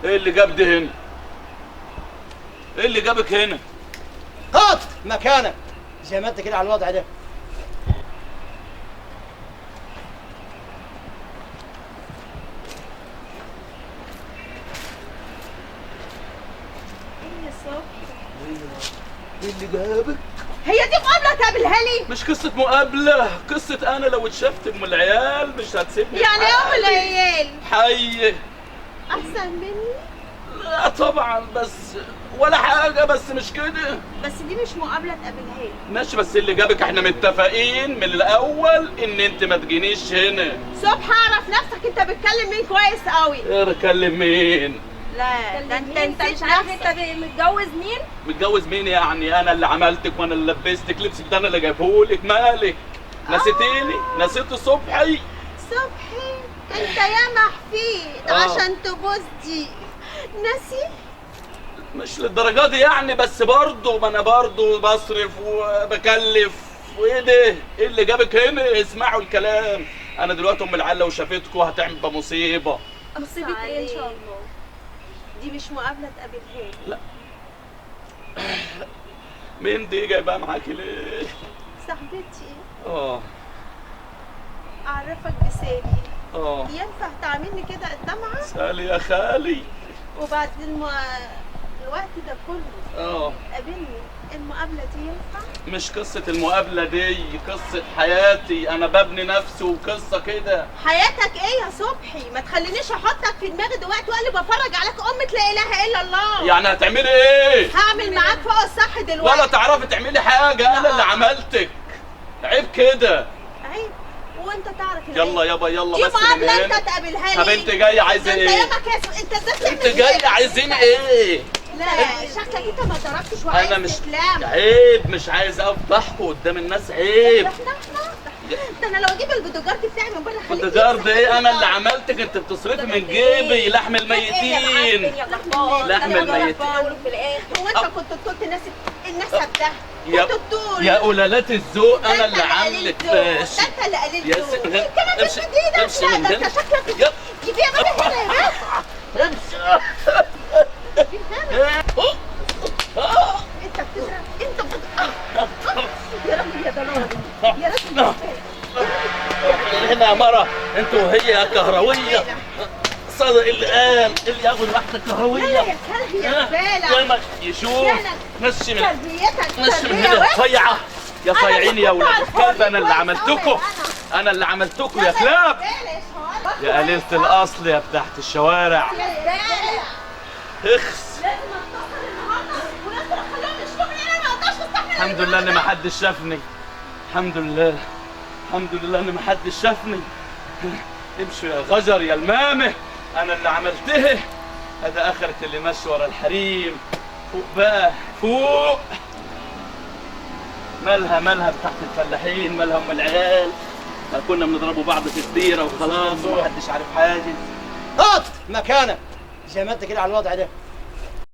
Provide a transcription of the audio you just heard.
ايه اللي جاب ده هنا؟ ايه اللي جابك هنا؟ قف مكانك زي ما انت كده على الوضع ده. ايه اللي جابك؟ هي دي مقابلة تقابلها لي؟ مش قصة مقابلة، قصة أنا لو اتشفت أم العيال مش هتسيبني. يعني يوم العيال حي. أحسن مني؟ لا طبعا، بس ولا حاجة، بس مش كده. بس دي مش مقابلة تقابلها لي. ماشي، بس اللي جابك احنا متفقين من الأول إن أنت ما تجينيش هنا. صبحي اعرف نفسك، أنت بتكلم مين كويس قوي. إيه بكلم مين؟ لا ده أنت مش عارف أنت متجوز مين؟ متجوز مين يعني؟ أنا اللي عملتك وأنا اللي لبستك لبسك ده، أنا اللي جايبهولك. مالك؟ نسيتيني؟ نسيت صبحي؟ صبحي أنت يا محفيد عشان تبوظ دي ناسي؟ مش للدرجة دي يعني، بس برضه ما انا برضه بصرف وبكلف. وايه ده؟ ايه اللي جابك هنا؟ اسمعوا الكلام. انا دلوقتي ام العيال لو شافتكوا هتعمل مصيبة. مصيبة ايه ان شاء الله؟ دي مش مقابلة تقابلها لي. لا. مين دي جايباها معاكي ليه؟ صاحبتي. اعرفك بسالي. ينفع تعاملني كده قدامها؟ سالي يا خالي. وبعد الوقت ده كله قابلني، المقابلة دي ينفع؟ مش قصة المقابلة دي، قصة حياتي. أنا ببني نفسي وقصة كده. حياتك إيه يا صبحي؟ ما تخلينيش أحطك في دماغي دلوقتي وأنا بفرج عليك أمة لا إله إلا الله. يعني هتعملي إيه؟ هعمل معاك فوق الصح دلوقتي. ولا تعرفي تعملي حاجة، أنا اللي عملتك. عيب كده. عيب؟ وانت تعرف يلا يابا يلا. دي بس مقابلة انت تقابلها لي. طب انت جايه عايزه ايه؟ انت ازاي انت جايه عايزين ايه؟ لا شكلك انت ما ضربتش وعايز انا مش تتلام. عيب، مش عايز افضحكوا قدام الناس. عيب. ده انا لو اجيب البودوجارد بتاعي من بره. بودوجارد ايه؟ انا اللي عملتك. انت بتصرفي من جيبي لحم الميتين. لحم الميتين. هو انت كنت بتقول النسب ده؟ يا قلالات الذوق، انا اللي عاملك باش. انت اللي قليل يا ذوق. كمان مش بايدك. لا ده انت شكلك جيبيها من هنا يا باشا. انت بتزرع. انت يا راجل يا ضلال. يا راجل هنا يا مرة، انت وهي كهروية. صدق اللي قال اللي ياخد واحدة كهروية. يا كلب يا زبالة. يشوف. مشي من تربيتك مشي من هنا صيعة. يا صايعين يا ولاد الكلب. انا اللي عملتكم. انا اللي عملتكم يا كلاب. يا قليلة الاصل يا بتاعت الشوارع. اخس. الحمد لله ان ما حدش شافني. الحمد لله. الحمد لله ان ما حدش شافني. امشوا يا غجر يا المامه. انا اللي عملته. هذا اخرة اللي ماشي ورا الحريم. فوق بقى فوق. مالها بتاعت الفلاحين، مالها ام العيال. كنا بنضربوا بعض في الديره وخلاص ومحدش عارف حاجه. قف مكانك زي ما انت كده على الوضع ده.